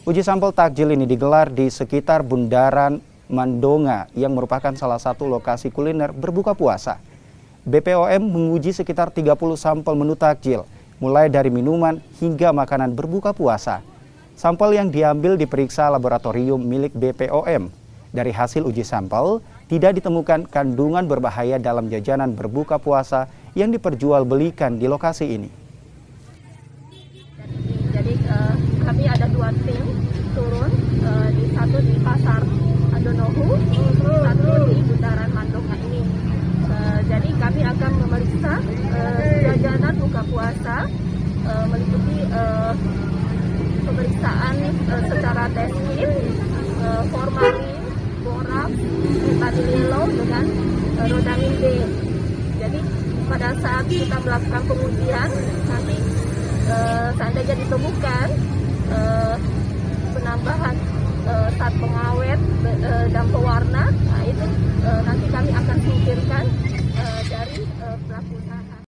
Uji sampel takjil ini digelar di sekitar Bundaran Mandonga yang merupakan salah satu lokasi kuliner berbuka puasa. BPOM menguji sekitar 30 sampel menu takjil, mulai dari minuman hingga makanan berbuka puasa. Sampel yang diambil diperiksa laboratorium milik BPOM. Dari hasil uji sampel, tidak ditemukan kandungan berbahaya dalam jajanan berbuka puasa yang diperjualbelikan di lokasi ini. Jadi kami ada 2 tim turun, satu di Pasar Adonohu, satu di Bundaran Mandonga ini. Jadi kami akan memeriksa jajanan buka puasa, meliputi pemeriksaan secara tes kit, formalin, boraks, metadililom dengan rodamin D. Jadi pada saat kita melakukan pengujian, nanti seandainya ditemukan penambahan zat pengawet dan pewarna, nah itu nanti kami akan singkirkan dari pelaku usaha.